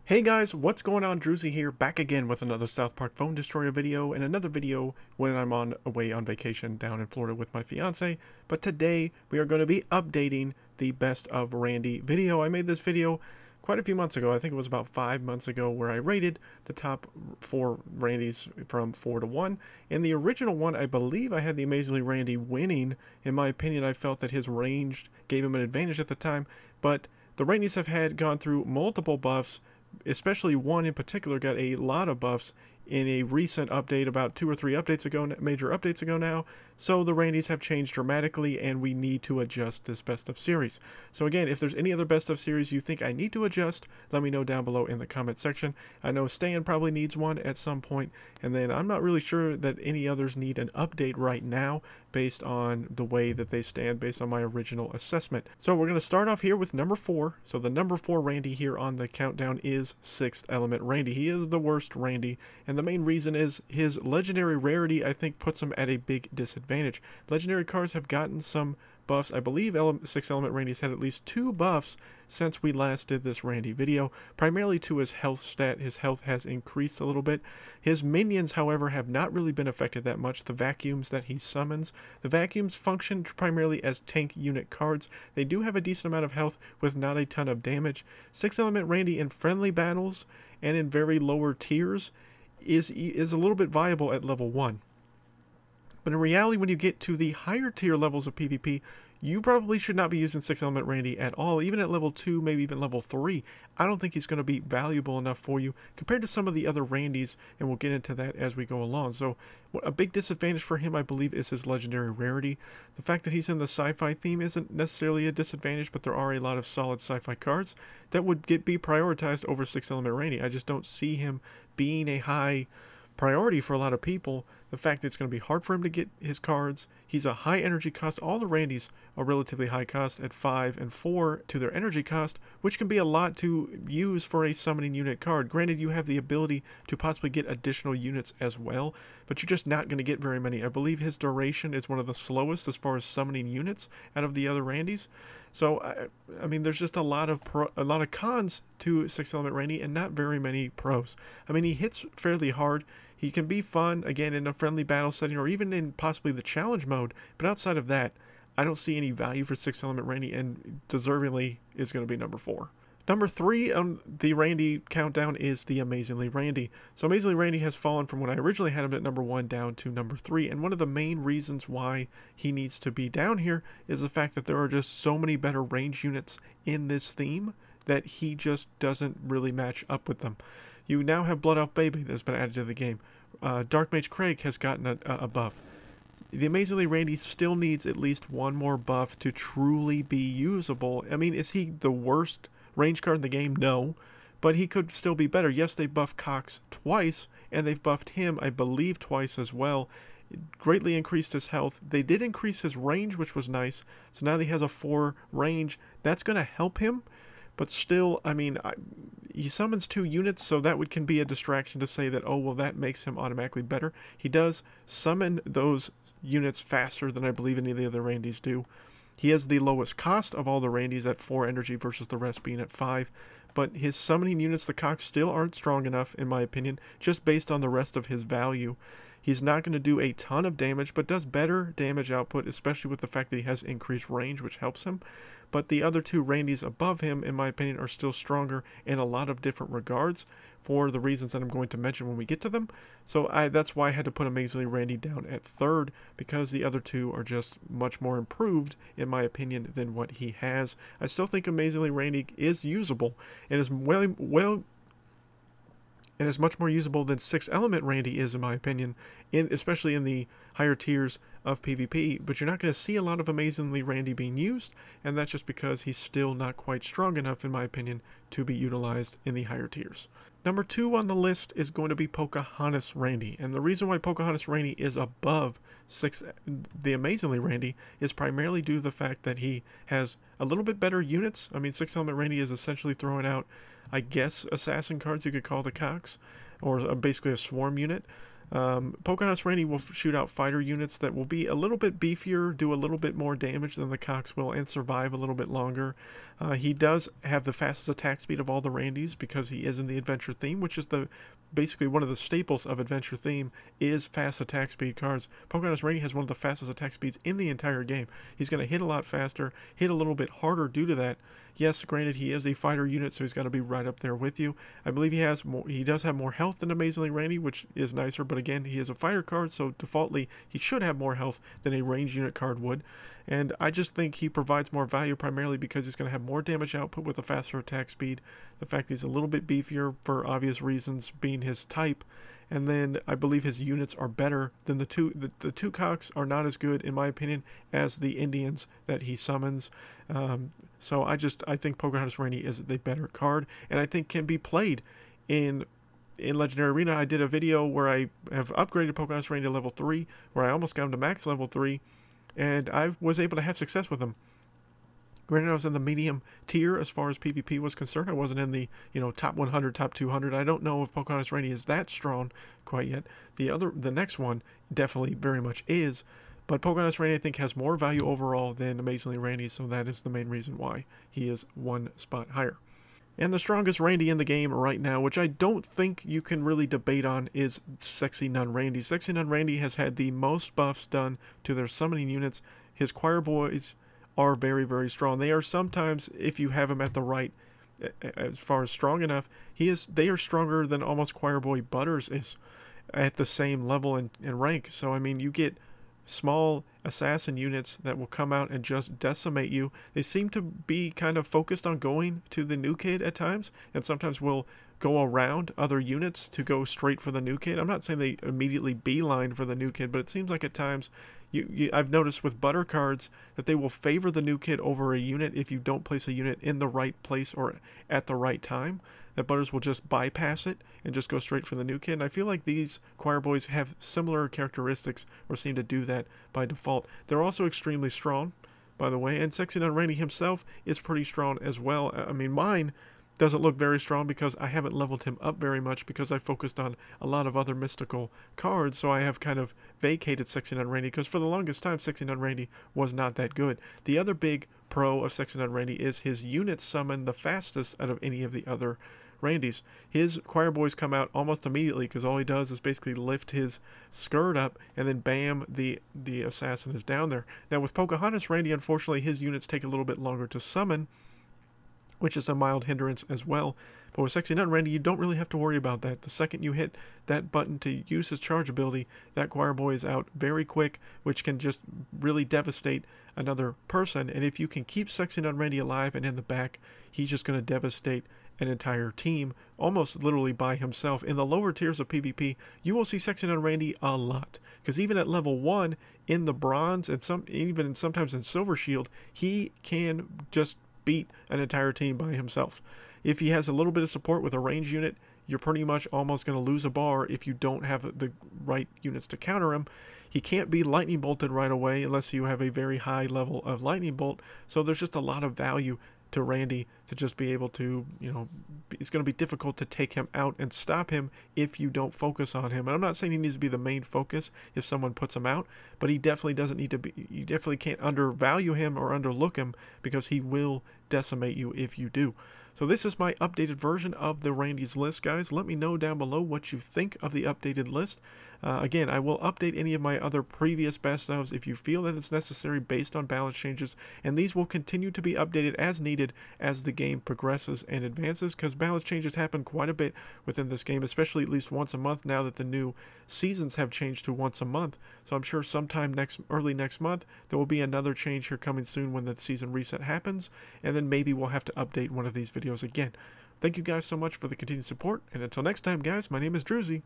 Hey guys, what's going on? Druzy here, back again with another South Park Phone Destroyer video and another video when I'm away on vacation down in Florida with my fiance. But today we are going to be updating the Best of Randy video. I made this video quite a few months ago. I think it was about 5 months ago, where I rated the top 4 Randys from 4 to 1. In the original one, I believe I had the Amazingly Randy winning. In my opinion, I felt that his range gave him an advantage at the time, but the Randys have gone through multiple buffs. Especially one in particular got a lot of buffs in a recent update, about 2 or 3 updates ago, major updates ago now. So the Randys have changed dramatically, and we need to adjust this best of series. So again, if there's any other best of series you think I need to adjust, let me know down below in the comment section. I know Stan probably needs one at some point, and then I'm not really sure that any others need an update right now based on the way that they stand based on my original assessment. So we're going to start off here with number 4. So the number 4 Randy here on the countdown is 6th Element Randy. He is the worst Randy, and the main reason is his legendary rarity, I think, puts him at a big disadvantage. Legendary cards have gotten some buffs. I believe 6th Element Randy's had at least 2 buffs since we last did this Randy video, primarily to his health stat. His health has increased a little bit. His minions, however, have not really been affected that much. The vacuums that he summons, the vacuums function primarily as tank unit cards. They do have a decent amount of health with not a ton of damage. 6th Element Randy in friendly battles and in very lower tiers is a little bit viable at level 1. But in reality, when you get to the higher tier levels of PvP, you probably should not be using 6th Element Randy at all. Even at level 2, maybe even level 3, I don't think he's going to be valuable enough for you compared to some of the other Randys, and we'll get into that as we go along. So a big disadvantage for him, I believe, is his legendary rarity. The fact that he's in the sci-fi theme isn't necessarily a disadvantage, but there are a lot of solid sci-fi cards that would be prioritized over 6th Element Randy. I just don't see him being a high priority for a lot of people. The fact that it's going to be hard for him to get his cards. He's a high energy cost. All the Randys are relatively high cost at 5 and 4 to their energy cost, which can be a lot to use for a summoning unit card. Granted, you have the ability to possibly get additional units as well, but you're just not going to get very many. I believe his duration is one of the slowest as far as summoning units out of the other Randys. So I mean, there's just a lot of cons to 6th Element Randy and not very many pros. I mean, he hits fairly hard. He can be fun, again, in a friendly battle setting or even in possibly the challenge mode. But outside of that, I don't see any value for 6th Element Randy, and deservingly is going to be number 4. Number 3 on the Randy countdown is the Amazingly Randy. So Amazingly Randy has fallen from when I originally had him at number 1 down to number 3. And one of the main reasons why he needs to be down here is the fact that there are just so many better range units in this theme that he just doesn't really match up with them. You now have Blood Elf Baby that's been added to the game. Dark Mage Craig has gotten a buff. The Amazingly Randy still needs at least one more buff to truly be usable. I mean, is he the worst range card in the game? No, but he could still be better. Yes, they buffed Cox twice, and they've buffed him, I believe, twice as well. It greatly increased his health. They did increase his range, which was nice. So now he has a 4 range. That's going to help him. But still, I mean, he summons 2 units, so that can be a distraction to say that, oh, well, that makes him automatically better. He does summon those units faster than I believe any of the other Randys do. He has the lowest cost of all the Randys at 4 energy versus the rest being at 5. But his summoning units, the Cox, still aren't strong enough, in my opinion, just based on the rest of his value. He's not going to do a ton of damage, but does better damage output, especially with the fact that he has increased range, which helps him. But the other 2 Randys above him, in my opinion, are still stronger in a lot of different regards for the reasons that I'm going to mention when we get to them. So that's why I had to put Amazingly Randy down at 3rd, because the other 2 are just much more improved, in my opinion, than what he has. I still think Amazingly Randy is usable and is and is much more usable than 6th Element Randy is, in my opinion, especially in the higher tiers of PvP, but you're not going to see a lot of Amazingly Randy being used, and that's just because he's still not quite strong enough, in my opinion, to be utilized in the higher tiers. Number 2 on the list is going to be Pocahontas Randy, and the reason why Pocahontas Randy is above the Amazingly Randy is primarily due to the fact that he has a little bit better units. I mean, 6th Element Randy is essentially throwing out, I guess, assassin cards you could call the Cox, or basically a swarm unit. Pocahontas Randy will shoot out fighter units that will be a little bit beefier, do a little bit more damage than the Cox will, and survive a little bit longer. He does have the fastest attack speed of all the Randys because he is in the adventure theme, which is basically one of the staples of adventure theme is fast attack speed cards. Pocahontas Randy has one of the fastest attack speeds in the entire game. He's going to hit a lot faster, hit a little bit harder due to that. Yes, granted, he is a fighter unit, so he's got to be right up there with you. I believe he does have more health than Amazingly Randy, which is nicer, but again, he is a fighter card, so defaultly, he should have more health than a range unit card would. And I just think he provides more value primarily because he's going to have more damage output with a faster attack speed. The fact he's a little bit beefier for obvious reasons, being his type. And then I believe his units are better than the two Cox are not as good, in my opinion, as the Indians that he summons. So I think Pocahontas Randy is the better card, and I think can be played in Legendary Arena. I did a video where I have upgraded Pocahontas Randy to level 3, where I almost got him to max level 3, and I was able to have success with him. Granted, I was in the medium tier as far as PvP was concerned. I wasn't in the, top 100, top 200. I don't know if Pocahontas Randy is that strong quite yet. The next one definitely very much is. But Pocahontas Randy, I think, has more value overall than Amazingly Randy, so that is the main reason why he is one spot higher. And the strongest Randy in the game right now, which I don't think you can really debate on, is Sexy Nun Randy. Sexy Nun Randy has had the most buffs done to their summoning units. His choir boys are very, very strong. They are sometimes, if you have them at the right, as far as strong enough, they are stronger than almost choir boy Butters is at the same level and rank. So, I mean, you get small assassin units that will come out and just decimate you. They seem to be kind of focused on going to the new kid at times, and sometimes will go around other units to go straight for the new kid. I'm not saying they immediately beeline for the new kid, but it seems like at times I've noticed with butter cards that they will favor the new kid over a unit if you don't place a unit in the right place or at the right time. That Butters will just bypass it and just go straight for the new kid. And I feel like these choir boys have similar characteristics or seem to do that by default. They're also extremely strong, by the way, and Sexy Nun Randy himself is pretty strong as well. I mean, mine doesn't look very strong because I haven't leveled him up very much because I focused on a lot of other mystical cards, so I have kind of vacated Sexy Nun Randy because for the longest time Sexy Nun Randy was not that good. The other big pro of Sexy Nun Randy is his units summon the fastest out of any of the other Randys. His choir boys come out almost immediately because all he does is basically lift his skirt up and then bam, the assassin is down there. Now with Pocahontas Randy, unfortunately his units take a little bit longer to summon, which is a mild hindrance as well. But with Sexy Nun Randy, you don't really have to worry about that. The second you hit that button to use his charge ability, that choir boy is out very quick, which can just really devastate another person. And if you can keep Sexy Nun Randy alive and in the back, he's just going to devastate an entire team, almost literally by himself. In the lower tiers of PvP, you will see Sexy Nun Randy a lot, because even at level 1, in the bronze, and sometimes in Silver Shield, he can just beat an entire team by himself. If he has a little bit of support with a range unit, you're pretty much almost going to lose a bar if you don't have the right units to counter him. He can't be lightning bolted right away unless you have a very high level of lightning bolt, so there's just a lot of value to Randy to just be able to, it's going to be difficult to take him out and stop him if you don't focus on him. And I'm not saying he needs to be the main focus if someone puts him out, but he definitely doesn't need to be, you definitely can't undervalue him or underlook him because he will decimate you if you do. So this is my updated version of the Randy's list, guys. Let me know down below what you think of the updated list. Again, I will update any of my other previous best ofs if you feel that it's necessary based on balance changes, and these will continue to be updated as needed as the game progresses and advances, because balance changes happen quite a bit within this game, especially at least once a month now that the new seasons have changed to once a month. So I'm sure sometime early next month there will be another change here coming soon when the season reset happens, and then maybe we'll have to update one of these videos again. Thank you guys so much for the continued support, and until next time, guys, my name is Druzy.